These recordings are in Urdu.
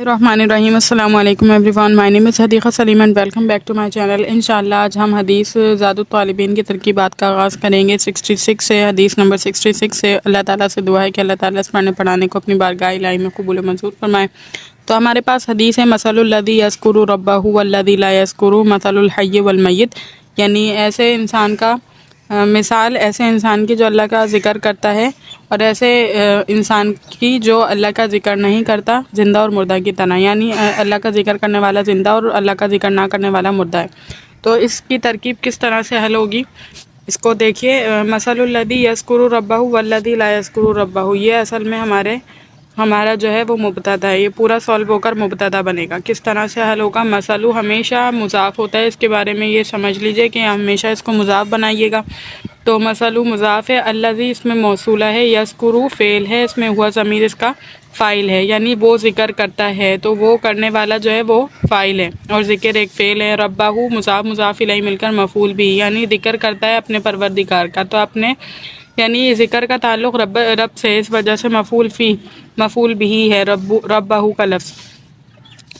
الرحمن الرحیم السلام علیکم everyone, my name is Hadiqa Saleem and welcome back to my channel. انشاءاللہ آج ہم حدیث زاد الطالبین کی ترکیبات کا آغاز کریں گے 66 سے، حدیث نمبر 66 سے۔ اللہ تعالیٰ سے دعا ہے کہ اللہ تعالیٰ اس پڑھنے پڑھانے کو اپنی بارگاہ الہی میں قبول و منظور فرمائے۔ تو ہمارے پاس حدیث ہے مثل الذی یذکر ربہ والذی لا یذکر مثل الحی والمیت، یعنی ایسے انسان کا مثال ایسے انسان کی جو اللہ کا ذکر کرتا ہے اور ایسے انسان کی جو اللہ کا ذکر نہیں کرتا، زندہ اور مردہ کی طرح، یعنی اللہ کا ذکر کرنے والا زندہ اور اللہ کا ذکر نہ کرنے والا مردہ ہے۔ تو اس کی ترکیب کس طرح سے حل ہوگی اس کو دیکھیے۔ مثل الذی یذکر ربہ والذی لا یذکر ربہ، یہ اصل میں ہمارا جو ہے وہ مبتدا ہے، یہ پورا سالو ہو کر مبتدا بنے گا۔ کس طرح سے حل ہوگا؟ مثلو ہمیشہ مضاف ہوتا ہے، اس کے بارے میں یہ سمجھ لیجئے کہ ہمیشہ اس کو مضاف بنائیے گا۔ تو مثلو مضاف ہے، الذی اس میں موصولہ ہے، یذکرو فعل ہے، اس میں ہوا ضمیر اس کا فاعل ہے، یعنی وہ ذکر کرتا ہے تو وہ کرنے والا جو ہے وہ فاعل ہے اور ذکر ایک فعل ہے۔ ربہ مضاف الیہ مل کر مفعول بھی، یعنی ذکر کرتا ہے اپنے پروردگار کا، تو اپنے یعنی ذکر کا تعلق رب سے، اس وجہ سے مفعول بھی ہے ربہ کا لفظ۔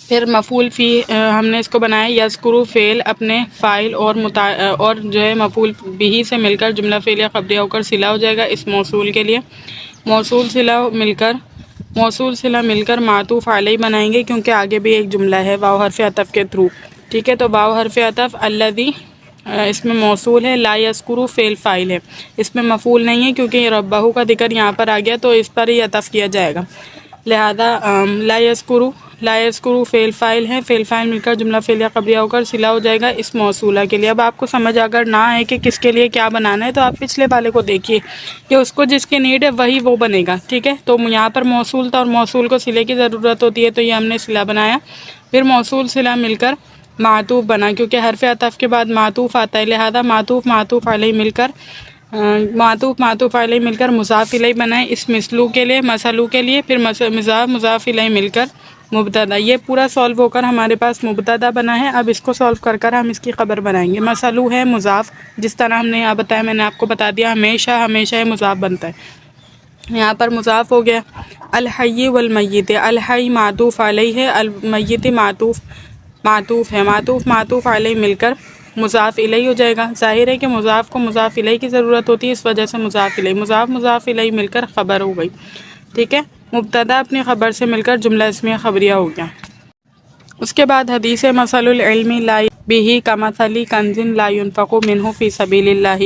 پھر مفعول فی ہم نے اس کو بنایا یذکرو فعل اپنے فاعل اور جو ہے مفعول بھی سے مل کر جملہ فعلیہ خبریہ ہو کر صلہ ہو جائے گا اس موصول کے لیے۔ موصول صلہ مل کر معطوف علیہ بنائیں گے، کیونکہ آگے بھی ایک جملہ ہے واو حرف عطف کے تھرو، ٹھیک ہے۔ تو واو حرف عطف الذی اس میں موصول ہے، لا یذکرو فعل فاعل ہے، اس میں مفعول نہیں ہے کیونکہ ربہ کا ذکر یہاں پر آ گیا تو اس پر ہی عطف کیا جائے گا، لہذا لا یذکرو فعل فاعل ہے، فعل فاعل مل کر جملہ فعلیہ خبریہ ہو کر صلہ ہو جائے گا اس موصولہ کے لیے۔ اب آپ کو سمجھ اگر نہ آئے کہ کس کے لیے کیا بنانا ہے تو آپ پچھلے والے کو دیکھیے کہ اس کو جس کی نیڈ ہے وہی وہ بنے گا، ٹھیک ہے۔ تو یہاں پر موصول تھا اور موصول کو صلے کی ضرورت ہوتی ہے تو یہ ہم نے صلہ بنایا، پھر موصول صلہ مل کر معطوف بنا، کیونکہ حرف عطف کے بعد معطوف آتا ہے، لہذا معطوف علیہ مل کر مضاف الیہ بنائے اس مثلو کے لیے، مثلو کے لیے، پھر مضاف الیہ مل کر مبتدا۔ یہ پورا سالو ہو کر ہمارے پاس مبتدا بنا ہے۔ اب اس کو سالو کر کر ہم اس کی خبر بنائیں گے۔ مثلو ہے مضاف، جس طرح ہم نے یہاں بتایا، میں نے آپ کو بتا دیا، ہمیشہ یہ مضاف بنتا ہے، یہاں پر مضاف ہو گیا۔ الحی والمیت، الحی معطوف علیہ ہے، المیت معطوف ہے، معطوف علیہ مل کر مضاف الیہ ہو جائے گا۔ ظاہر ہے کہ مضاف کو مضاف الیہ کی ضرورت ہوتی ہے، اس وجہ سے مضاف الیہ مل کر خبر ہو گئی، ٹھیک ہے۔ مبتدا اپنی خبر سے مل کر جملہ اسمیہ خبریہ ہو گیا۔ اس کے بعد حدیث مثل العلم لا بہ کمثل کنز لا ينفق منہ فی سبیل اللہ،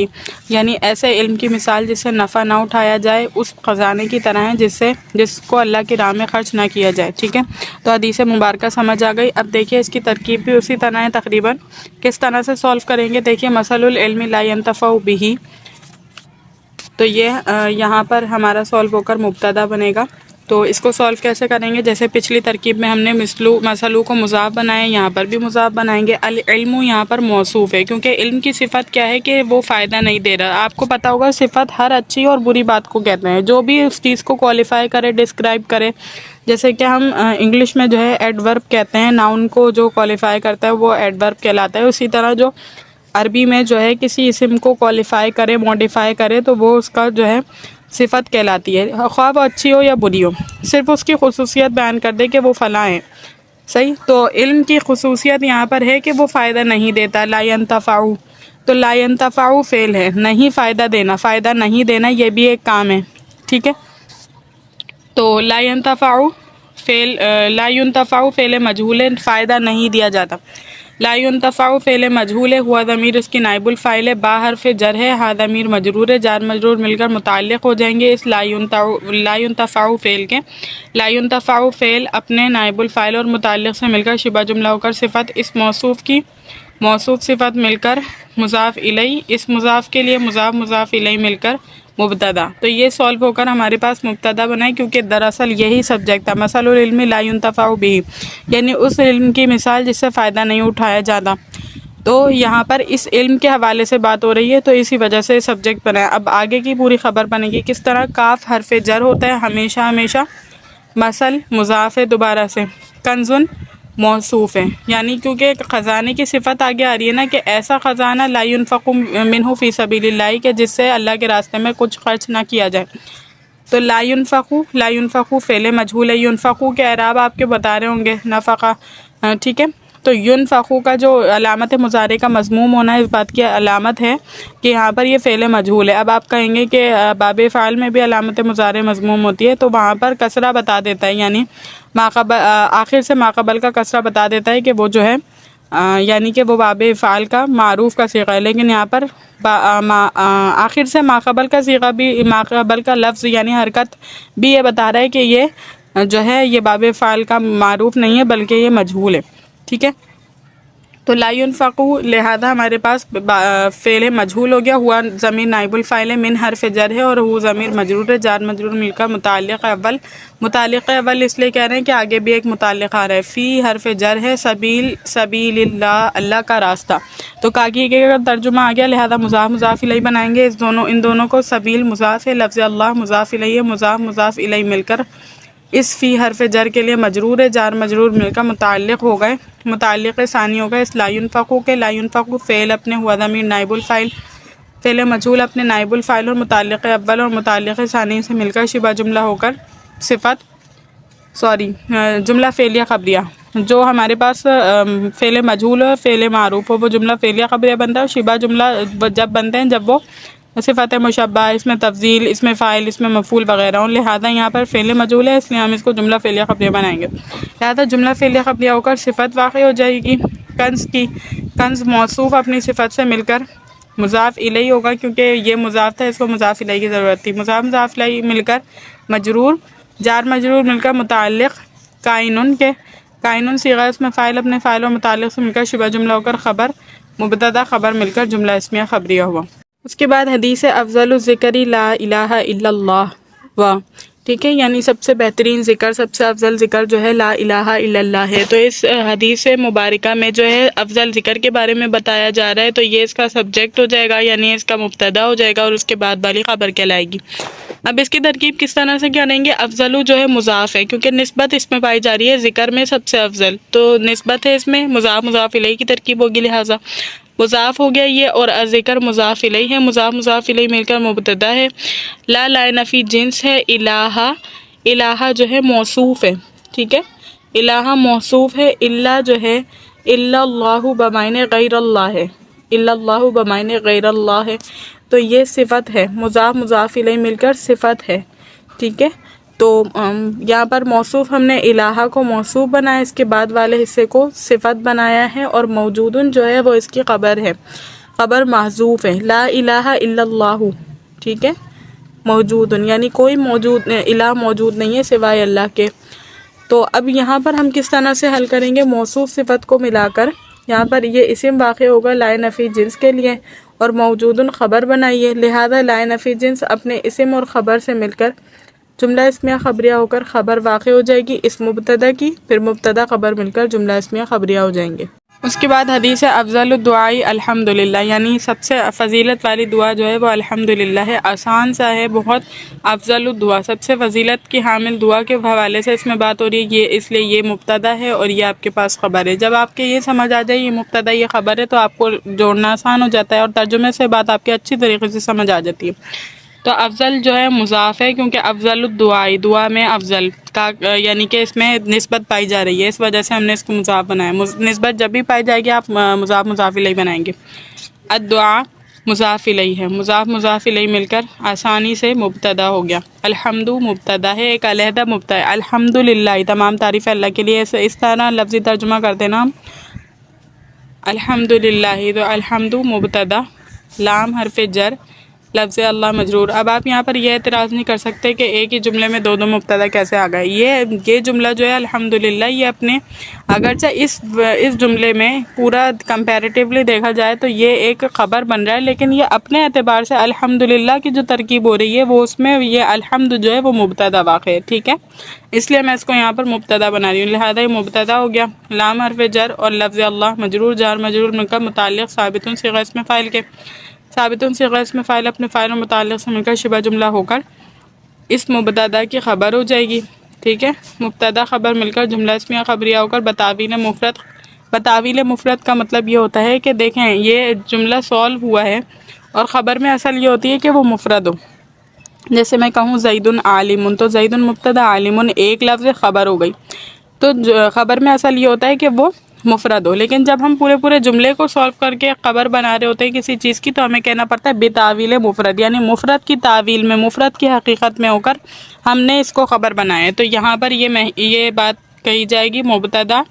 یعنی ایسے علم کی مثال جس سے نفع نہ اٹھایا جائے اس خزانے کی طرح ہے جس کو اللہ کی راہ میں خرچ نہ کیا جائے، ٹھیک ہے۔ تو حدیث مبارکہ سمجھ آ گئی۔ اب دیکھیے اس کی ترکیب بھی اسی طرح ہے تقریباً، کس طرح سے سولو کریں گے۔ دیکھیے مثل العلم لا ينتفع بہ، تو یہ یہاں پر ہمارا سولو ہو کر مبتدا بنے گا۔ تو اس کو سولو کیسے کریں گے؟ جیسے پچھلی ترکیب میں ہم نے مثلو کو مضاف بنایا، یہاں پر بھی مضاف بنائیں گے۔ العلم یہاں پر موصوف ہے، کیونکہ علم کی صفت کیا ہے کہ وہ فائدہ نہیں دے رہا۔ آپ کو پتا ہوگا صفت ہر اچھی اور بری بات کو کہتے ہیں، جو بھی اس چیز کو کوالیفائی کرے، ڈسکرائب کرے، جیسے کہ ہم انگلش میں جو ہے ایڈورب کہتے ہیں، ناؤن کو جو کوالیفائی کرتا ہے وہ ایڈورب کہلاتا ہے۔ اسی طرح جو عربی میں جو ہے کسی اسم کو کوالیفائی کرے، موڈیفائی کرے، تو وہ اس کا جو ہے صفت کہلاتی ہے، خواہ وہ اچھی ہو یا بری ہو، صرف اس کی خصوصیت بیان کر دے کہ وہ فلاں ہے، صحیح۔ تو علم کی خصوصیت یہاں پر ہے کہ وہ فائدہ نہیں دیتا، لا ينتفع، تو لا ينتفع فعل ہے، نہیں فائدہ نہیں دینا، یہ بھی ایک کام ہے، ٹھیک ہے۔ تو لا ينتفع فعل مجہول ہے، فائدہ نہیں دیا جاتا۔ لا ينتفع فعل مجہول ہے، ہوا ضمیر اس کی نائب الفاعل ہے، با حرف جر ہے، ہا ضمیر مجرور ہے، جار مجرور مل کر متعلق ہو جائیں گے اس لا ينتفع فعل کے۔ لا ينتفع فعل اپنے نائب الفاعل اور متعلق سے مل کر شبہ جملہ ہو کر صفت، اس موصوف صفت مل کر مضاف الیہ، اس مضاف کے لیے مضاف الیہ مل کر مبتدا۔ تو یہ سولو ہو کر ہمارے پاس مبتدا بنا ہے، کیونکہ دراصل یہی سبجیکٹ تھا، مثل العلم لا ينتفع بہ، یعنی اس علم کی مثال جس سے فائدہ نہیں اٹھایا جاتا۔ تو یہاں پر اس علم کے حوالے سے بات ہو رہی ہے، تو اسی وجہ سے سبجیکٹ بنا ہے۔ اب آگے کی پوری خبر بنے گی کس طرح۔ کاف حرف جر ہوتا ہے ہمیشہ، مثل مضاف ہے دوبارہ سے، کنزن موصوف ہے، یعنی کیونکہ خزانے کی صفت آگے آ رہی ہے نا کہ ایسا خزانہ لا ينفق منہ فی سبیل اللہ، کہ جس سے اللہ کے راستے میں کچھ خرچ نہ کیا جائے، تو لا ينفقو فعل مجہول ہے، ينفقو کے اعراب آپ کے بتا رہے ہوں گے، نفقہ، ٹھیک ہے. تو ينفقو کا جو علامت مضارع کا مضموم ہونا ہے، اس بات کی علامت ہے کہ یہاں پر یہ فعل مجہول ہے. اب آپ کہیں گے کہ باب فاعل میں بھی علامت مضارع مضموم ہوتی ہے، تو وہاں پر کسرہ بتا دیتا ہے، یعنی آخر سے ماقبل کا کسرہ بتا دیتا ہے کہ وہ جو ہے یعنی کہ وہ باب فعال کا معروف کا صیغہ ہے. لیکن یہاں پر آخر سے ماقبل کا صیغہ بھی، ماقبل کا لفظ یعنی حرکت بھی یہ بتا رہا ہے کہ یہ جو ہے یہ باب فعال کا معروف نہیں ہے بلکہ یہ مجہول ہے، ٹھیک ہے. تو لا ينفقو لہذا ہمارے پاس فعل مجہول ہو گیا، ہوا ضمیر نائب الفاعل ہے، من حرف جر ہے اور وہ ضمیر مجرور ہے، جار مجرور مل کر متعلق اول اس لیے کہہ رہے ہیں کہ آگے بھی ایک متعلق آ رہا ہے. فی حرف جر ہے، سبیل اللہ، اللہ کا راستہ. تو کاکی کے ترجمہ آ گیا، لہذا مضاف الیہ بنائیں گے. ان دونوں کو سبیل مضاف ہے، لفظ اللہ مضاف الیہ ہے، مضاف الیہ مل کر اس فی حرف جر کے لیے مجرور ہے، جار مجرور مل کر متعلق ہو گئے، متعلق ثانی ہو گئے اس لا ينفقو کے. لا ينفقو فعل اپنے ہوا ضمیر نائب الفاعل، فعل مجہول اپنے نائب الفاعل اور متعلق اول اور متعلق ثانی سے مل کر شبہ جملہ ہو کر جملہ فعلیہ خبریہ. جو ہمارے پاس فعل مجہول اور فعل معروف ہو وہ جملہ فعلیہ خبریہ بنتا ہے، اور شبہ جملہ جب بنتے ہیں جب وہ صفت مشبہ، اس میں تفضیل، اس میں فاعل، اس میں مفعول وغیرہ ہوں. لہذا یہاں پر فعل مجہول ہے، اس لیے ہم اس کو جملہ فعلیہ خبریہ بنائیں گے. لہذا جملہ فعلیہ خبریہ ہو کر صفت واقع ہو جائے گی کنز کی. کنز موصوف اپنی صفت سے مل کر مضاف الیہ ہوگا، کیونکہ یہ مضاف تھا، اس کو مضاف الیہ کی ضرورت تھی. مضاف الیہ مل کر مجرور، جار مجرور مل کر متعلق کائنن کے. کائنن صیغہ اس میں فاعل اپنے فاعل اور متعلق سے مل کر شبہ جملہ ہو کر خبر مبتدا خبر مل کر جملہ اسمیہ خبریہ ہوا. اس کے بعد حدیث افضل الذکر لا الہ الا اللہ و، ٹھیک ہے، یعنی سب سے بہترین ذکر، سب سے افضل ذکر جو ہے لا الہ الا اللہ ہے. تو اس حدیث مبارکہ میں جو ہے افضل ذکر کے بارے میں بتایا جا رہا ہے، تو یہ اس کا سبجیکٹ ہو جائے گا، یعنی اس کا مبتدا ہو جائے گا، اور اس کے بعد والی خبر کہلائے گی. اب اس کی ترکیب کس طرح سے کریں گے؟ افضل جو ہے مضاف ہے، کیونکہ نسبت اس میں پائی جا رہی ہے ذکر میں سب سے افضل، تو نسبت ہے اس میں، مضاف الیہ کی ترکیب ہوگی، لہٰذا مضاف ہو گیا یہ، اور ذکر مضاف الیہ ہے، مضاف الیہ مل کر مبتدا ہے. لا نفی جنس ہے، الہ جو ہے موصوف ہے، ٹھیک ہے، الہ موصوف ہے. الا جو ہے الا اللہ بمعنی غیر اللہ ہے، الا اللہ بمعنی غیر اللہ ہے، تو یہ صفت ہے، مضاف الیہ مل کر صفت ہے، ٹھیک ہے. تو یہاں پر موصوف ہم نے الہ کو موصوف بنایا، اس کے بعد والے حصے کو صفت بنایا ہے، اور موجودن جو ہے وہ اس کی خبر ہے، خبر محذوف ہے. لا الہ الا اللہ، ٹھیک ہے، موجودن یعنی کوئی موجود الہ موجود نہیں ہے سوائے اللہ کے. تو اب یہاں پر ہم کس طرح سے حل کریں گے؟ موصوف صفت کو ملا کر یہاں پر یہ اسم واقع ہوگا لا نفی جنس کے لیے، اور موجودن خبر بنائیے، لہذا لا نفی جنس اپنے اسم اور خبر سے مل کر جملہ اسمیہ خبریہ ہو کر خبر واقع ہو جائے گی اس مبتدا کی، پھر مبتدا خبر مل کر جملہ اسمیہ خبریہ ہو جائیں گے. اس کے بعد حدیث افضل الدعاء الحمدللہ، یعنی سب سے فضیلت والی دعا جو ہے وہ الحمدللہ ہے. آسان سا ہے بہت. افضل الدعاء سب سے فضیلت کی حامل دعا کے حوالے سے اس میں بات ہو رہی ہے، یہ اس لیے یہ مبتدا ہے اور یہ آپ کے پاس خبر ہے. جب آپ کے یہ سمجھ آ جائے یہ مبتدا یہ خبر ہے تو آپ کو جوڑنا آسان ہو جاتا ہے، اور ترجمے سے بات آپ کے اچھی طریقے سے سمجھ آ جاتی ہے. تو افضل جو ہے مضاف ہے، کیونکہ افضل الدعاء دعا میں افضل کا یعنی کہ اس میں نسبت پائی جا رہی ہے، اس وجہ سے ہم نے اس کو مضاف بنایا. نسبت جب بھی پائی جائے گی آپ مضاف الیہ بنائیں گے. الدعاء مضاف الیہ ہے، مضاف الیہ مل کر آسانی سے مبتدا ہو گیا. الحمد مبتدا ہے، ایک علیحدہ مبتدا ہے. الحمدللہ تمام تعریف اللہ کے لیے، اس طرح لفظی ترجمہ کرتے نا ہم الحمدللہ. تو الحمد مبتدا، لام حرف جر، لفظ اللہ مجرور. اب آپ یہاں پر یہ اعتراض نہیں کر سکتے کہ ایک ہی جملے میں دو مبتدا کیسے آ گئے. یہ جملہ جو ہے الحمدللہ یہ اپنے اگرچہ اس جملے میں پورا کمپیریٹیولی دیکھا جائے تو یہ ایک خبر بن رہا ہے، لیکن یہ اپنے اعتبار سے الحمدللہ کی جو ترکیب ہو رہی ہے وہ اس میں یہ الحمد جو ہے وہ مبتدا واقع ہے، ٹھیک ہے، اس لیے میں اس کو یہاں پر مبتدا بنا رہی ہوں. لہذا یہ مبتدا ہو گیا. لام حرف جر اور لفظ اللہ مجرور، جار مجرور مل کر متعلق ثابت صیغہ اسم فاعل کے. ثابت صیغہ اسم فاعل اپنے فاعل اور متعلق سے مل کر شبہ جملہ ہو کر اس مبتدا کی خبر ہو جائے گی، ٹھیک ہے. مبتدا خبر مل کر جملہ اسمیہ خبریہ ہو کر بتاویل مفرد. بتاویل مفرد کا مطلب یہ ہوتا ہے کہ دیکھیں یہ جملہ سولو ہوا ہے اور خبر میں اصل یہ ہوتی ہے کہ وہ مفرد ہو. جیسے میں کہوں زیدن عالم، تو زیدن مبتدا عالم ایک لفظ خبر ہو گئی، تو خبر میں اصل یہ ہوتا ہے کہ وہ مفرد ہو، لیکن جب ہم پورے جملے کو سولو کر کے خبر بنا رہے ہوتے ہیں کسی چیز کی، تو ہمیں کہنا پڑتا ہے بتاویل مفرد، یعنی مفرد کی تعویل میں، مفرد کی حقیقت میں ہو کر ہم نے اس کو خبر بنایا ہے۔ تو یہاں پر یہ بات کہی جائے گی مبتدا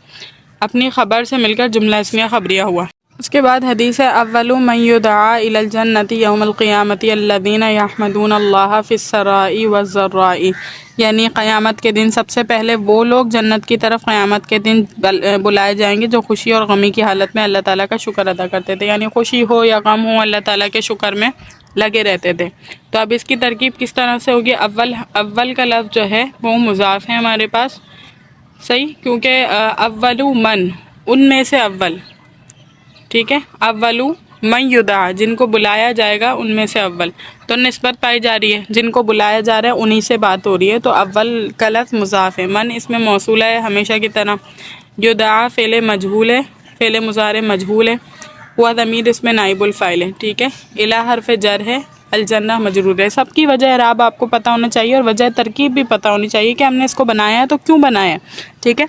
اپنی خبر سے مل کر جملہ اسمیہ خبریہ ہوا۔ اس کے بعد حدیث ہے اول من یدعا الی الجنۃ یوم القیامۃ الذین یحمدون اللہ فی السراء والضراء، یعنی قیامت کے دن سب سے پہلے وہ لوگ جنت کی طرف قیامت کے دن بلائے جائیں گے جو خوشی اور غمی کی حالت میں اللہ تعالیٰ کا شکر ادا کرتے تھے، یعنی خوشی ہو یا غم ہو اللہ تعالیٰ کے شکر میں لگے رہتے تھے۔ تو اب اس کی ترکیب کس طرح سے ہوگی؟ اول کا لفظ جو ہے وہ مضاف ہے ہمارے پاس، صحیح، کیونکہ اولو من، ان میں سے اول، ٹھیک ہے، اولو من یدعا، جن کو بلایا جائے گا ان میں سے اول، تو نسبت پائی جا رہی ہے، جن کو بلایا جا رہا ہے انہی سے بات ہو رہی ہے، تو اول کا لفظ مضاف ہے، من اس میں موصولہ ہے ہمیشہ کی طرح، یدعا فعل مجہول ہے، فعل مضارع مجہول ہے، ہوا ضمیر اس میں نائب الفاعل ہے، ٹھیک ہے، الی حرف جر ہے، الجنہ مجرور ہے۔ سب کی وجہ اعراب آپ کو پتہ ہونا چاہیے اور وجہ ترکیب بھی پتہ ہونی چاہیے کہ ہم نے اس کو بنایا ہے تو کیوں بنایا ہے، ٹھیک ہے۔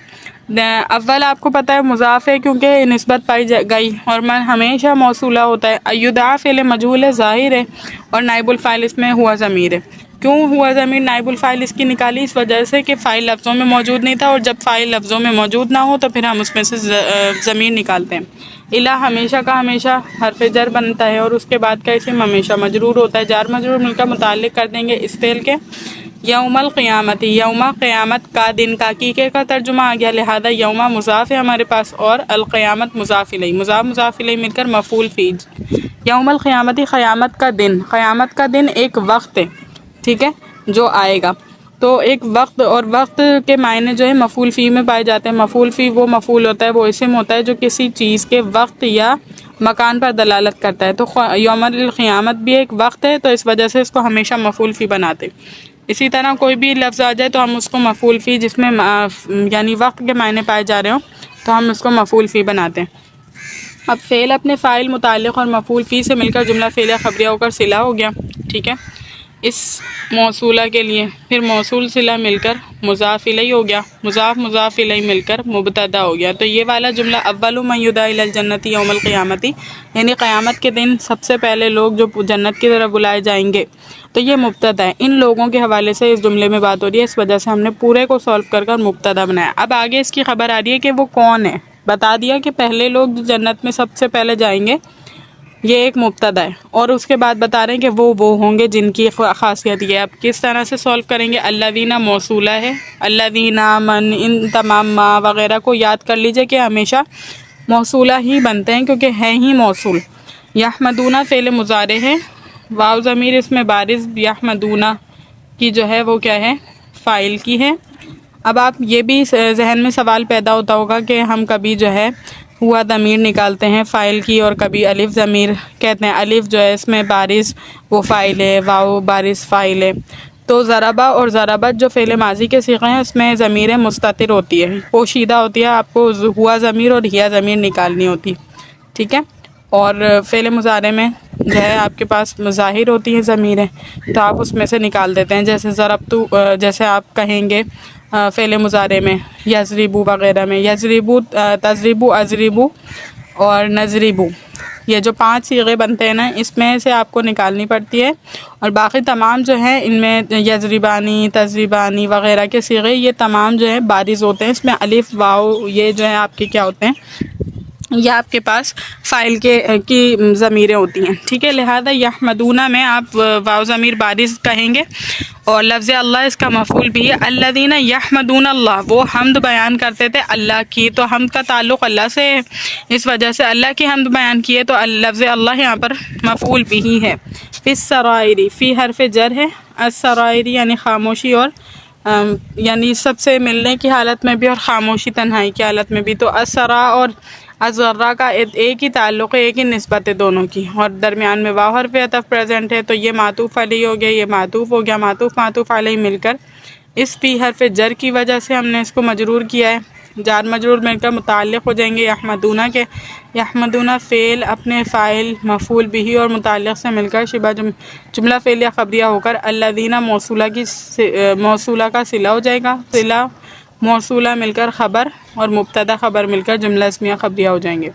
اول آپ کو پتہ ہے مضاف ہے کیونکہ نسبت پائی گئی، اور من ہمیشہ موصولہ ہوتا ہے، یدعا فعل مجہول ہے ظاہر ہے، اور نائب الفاعل اس میں ہوا ضمیر ہے۔ کیوں ہوا ضمیر نائب الفاعل اس کی نکالی؟ اس وجہ سے کہ فاعل لفظوں میں موجود نہیں تھا، اور جب فاعل لفظوں میں موجود نہ ہو تو پھر ہم اس میں سے ضمیر نکالتے ہیں۔ الی ہمیشہ کا ہمیشہ حرف جر بنتا ہے، اور اس کے بعد کا اسم ہمیشہ مجرور ہوتا ہے، جار مجرور مل کر متعلق کر دیں گے اس فعل کے یوم القیامت، یوم قیامت کا، دن کا، حقیقے کا ترجمہ آ گیا، لہذا یوم مضاف ہے ہمارے پاس، اور القیامت مضاف الیہ، مضاف الیہ مل کر مفعول فی، یوم القیامت قیامت کا دن، قیامت کا دن ایک وقت ہے، ٹھیک ہے، جو آئے گا، تو ایک وقت، اور وقت کے معنی جو ہے مفعول فی میں پائے جاتے ہیں۔ مفعول فی وہ مفعول ہوتا ہے، وہ اسم ہوتا ہے جو کسی چیز کے وقت یا مکان پر دلالت کرتا ہے، تو یوم القیامت بھی ایک وقت ہے، تو اس وجہ سے اس کو ہمیشہ مفعول فی بناتے۔ اسی طرح کوئی بھی لفظ آ جائے تو ہم اس کو مفعول فی، جس میں یعنی وقت کے معنی پائے جا رہے ہوں، تو ہم اس کو مفعول فی بناتے ہیں۔ اب فعل اپنے فاعل متعلق اور مفعول فی سے مل کر جملہ فعلیہ خبریہ ہو کر صلہ ہو گیا، ٹھیک ہے، اس موصولہ کے لیے، پھر موصول صلہ مل کر مضاف الیہ ہو گیا، مضاف الیہ مل کر مبتدا ہو گیا۔ تو یہ والا جملہ اول من یدعا الی الجنۃ یوم القیامۃ، یعنی قیامت کے دن سب سے پہلے لوگ جو جنت کی طرف بلائے جائیں گے، تو یہ مبتدا ہے، ان لوگوں کے حوالے سے اس جملے میں بات ہو رہی ہے، اس وجہ سے ہم نے پورے کو سولو کر کر مبتدا بنایا۔ اب آگے اس کی خبر آ رہی ہے کہ وہ کون ہے، بتا دیا کہ پہلے لوگ جو جنت میں سب سے پہلے جائیں گے، یہ ایک مبتدا ہے، اور اس کے بعد بتا رہے ہیں کہ وہ ہوں گے جن کی خاصیت یہ ہے۔ اب کس طرح سے سولو کریں گے؟ الذین موصولہ ہے، الذین، من، ان تمام ما وغیرہ کو یاد کر لیجئے کہ ہمیشہ موصولہ ہی بنتے ہیں کیونکہ ہے ہی موصول۔ یحمدون فعل مضارع ہے، واو ضمیر اس میں بارز، یحمدون کی جو ہے وہ کیا ہے؟ فاعل کی ہے۔ اب آپ یہ بھی ذہن میں سوال پیدا ہوتا ہوگا کہ ہم کبھی جو ہے ہوا ضمیر نکالتے ہیں فاعل کی، اور کبھی الف ضمیر کہتے ہیں، الف جو ہے اس میں بارز وہ فاعل ہے، واو بارز فاعل ہے، تو ضربہ اور ضربت جو فعل ماضی کے صیغے ہیں اس میں ضمیر مستتر ہوتی ہے، پوشیدہ ہوتی ہے، آپ کو ہوا ضمیر اور ہیا ضمیر نکالنی ہوتی، ٹھیک ہے، اور فعل مضارع میں جو ہے آپ کے پاس ظاہر ہوتی ہیں ضمیریں، تو آپ اس میں سے نکال دیتے ہیں، جیسے ضربتو، جیسے آپ کہیں گے فعل مضارع میں یضربو وغیرہ میں، یضربو، تضربو، اضربو اور نضربو، یہ جو 5 صیغے بنتے ہیں نا، اس میں سے آپ کو نکالنی پڑتی ہے، اور باقی تمام جو ہیں ان میں یضربانی، تضربانی وغیرہ کے صیغے یہ تمام جو ہیں بارز ہوتے ہیں، اس میں الف واو یہ جو ہے آپ کے کیا ہوتے ہیں، یہ آپ کے پاس فاعل کی ضمیریں ہوتی ہیں، ٹھیک ہے، لہذا یحمدون میں آپ واو ضمیر بارز کہیں گے، اور لفظ اللہ اس کا مفعول بھی ہے، الذین یحمدون اللہ، وہ حمد بیان کرتے تھے اللہ کی، تو حمد کا تعلق اللہ سے ہے، اس وجہ سے اللہ کی حمد بیان کی ہے، تو لفظ اللہ یہاں پر مفعول بھی ہے۔ فی السرائر، فی حرف جر ہے، السرائر یعنی خاموشی، اور یعنی سب سے ملنے کی حالت میں بھی اور خاموشی تنہائی کی حالت میں بھی، تو السرا اور الذرا کا ایک ہی تعلق ہے، ایک ہی نسبت ہے دونوں کی، اور درمیان میں واو حرف عطف پریزنٹ ہے، تو یہ معطوف علیہ ہو گیا، یہ معطوف ہو گیا، معطوف علیہ مل کر اس فی حرف جر کی وجہ سے ہم نے اس کو مجرور کیا ہے، جار مجرور مل کر متعلق ہو جائیں گے یحمدون کے. یحمدون فعل اپنے فاعل مفعول بہ اور متعلق سے مل کر شبہ جملہ فعلیہ خبریہ ہو کر الذین موصولہ کا صلہ ہو جائے گا. صلہ موصولہ مل کر خبر اور مبتدا خبر مل کر جملہ اسمیہ خبریہ ہو جائیں گے.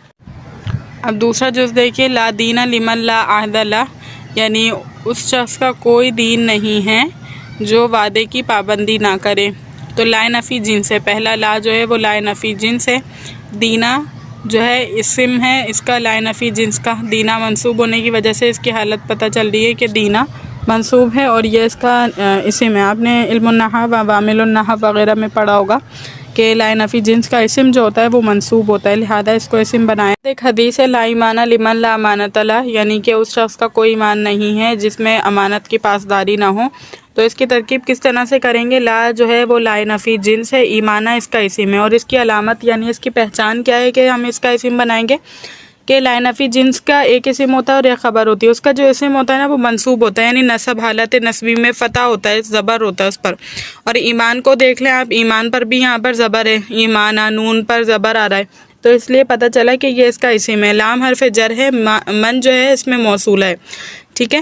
اب دوسرا جز دیکھیے، لا دین لمن لا عہد لہ، یعنی اس شخص کا کوئی دین نہیں ہے جو وعدے کی پابندی نہ کرے. تو لا نفی جنس ہے، پہلا لا جو ہے وہ لا نفی جنس ہے. دینا جو ہے اسم ہے اس کا لا نفی جنس کا. دینا منصوب ہونے کی وجہ سے اس کی حالت پتہ چل رہی ہے کہ دینا منصوب ہے اور یہ اس کا اسم ہے. آپ نے علم النحو عوامل النحو وغیرہ میں پڑھا ہوگا کہ لا نفی جنس کا اسم جو ہوتا ہے وہ منصوب ہوتا ہے، لہذا اس کو اسم بنایا. ایک حدیث ہے لا ایمان لمن لا امانت لہ، یعنی کہ اس شخص کا کوئی ایمان نہیں ہے جس میں امانت کی پاسداری نہ ہو. تو اس کی ترکیب کس طرح سے کریں گے؟ لا جو ہے وہ لا نفی جنس ہے، ایمانہ اس کا اسم ہے، اور اس کی علامت یعنی اس کی پہچان کیا ہے کہ ہم اس کا اسم بنائیں گے کہ لا نفی جنس کا ایک اسم ہوتا ہے اور ایک خبر ہوتی ہے. اس کا جو اسم ہوتا ہے نا وہ منصوب ہوتا ہے، یعنی نصب حالت نصبی میں فتح ہوتا ہے، زبر ہوتا ہے اس پر. اور ایمان کو دیکھ لیں آپ، ایمان پر بھی یہاں پر زبر ہے، ایمانہ نون پر زبر آ رہا ہے، تو اس لیے پتہ چلا کہ یہ اس کا اسم ہے. لام حرف جر ہے، من جو ہے اس میں موصول ہے، ٹھیک ہے.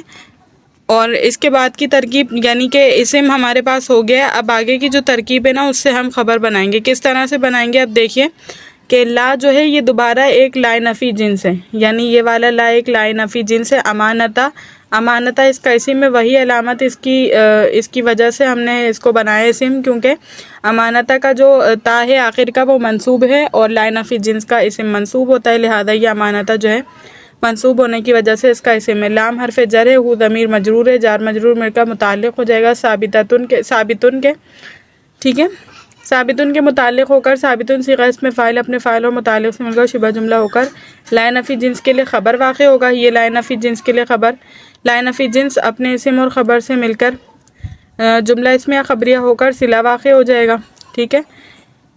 اور اس کے بعد کی ترکیب یعنی کہ اسم ہمارے پاس ہو گیا. اب آگے کی جو ترکیب ہے نا اس سے ہم خبر بنائیں گے. کس طرح سے بنائیں گے؟ اب دیکھیے کہ لا جو ہے یہ دوبارہ ایک لا نفی جنس ہے، یعنی یہ والا لا ایک لا نفی جنس ہے. امانتہ اس کا اسم ہے، وہی علامت اس کی وجہ سے ہم نے اس کو بنایا اسم، کیونکہ امانتہ کا جو تا ہے آخر کا وہ منصوب ہے اور لا نفی جنس کا اسم منصوب ہوتا ہے، لہذا یہ امانتہ جو ہے منصوب ہونے کی وجہ سے اس کا اسم ہے. لام حرف جر ہے، ہو ضمیر مجرور ہے، جار مجرور مل کر متعلق ہو جائے گا ثابتن کے، ٹھیک ہے. ثابتن کے متعلق ہو کر ثابتن صیغہ اسم فاعل اپنے فاعل اور متعلق سے مل کر شبہ جملہ ہو کر لا نفی جنس کے لیے خبر واقع ہوگا. یہ لا نفی جنس کے لیے خبر، لا نفی جنس اپنے اسم اور خبر سے مل کر جملہ اسمیہ خبریہ ہو کر صلہ واقع ہو جائے گا، ٹھیک ہے.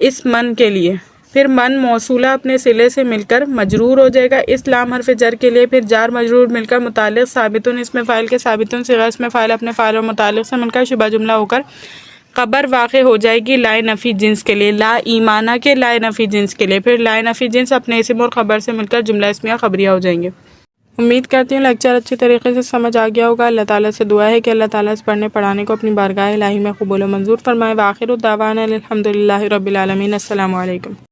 اس من کے لیے پھر من موصولہ اپنے صلے سے مل کر مجرور ہو جائے گا. اس لام حرف جر کے لیے پھر جار مجرور مل کر متعلق ثابتن اسم فاعل کے ثابتن صیغہ اسم فاعل اپنے فاعل اور متعلق سے مل کر شبہ جملہ ہو کر خبر واقع ہو جائے گی لا نفی جنس کے لیے، لا ایمانہ کے لا نفی جنس کے لیے. پھر لا نفی جنس اپنے اسم اور خبر سے مل کر جملہ اسمیہ خبریہ ہو جائیں گے. امید کرتی ہوں لیکچر اچھی طریقے سے سمجھ آ گیا ہوگا. اللہ تعالیٰ سے دعا ہے کہ اللہ تعالیٰ اس پڑھنے پڑھانے کو اپنی بارگاہ الہی میں قبول و منظور فرمائے. وآخر دعوانا الحمد للہ رب العالمین. السلام علیکم.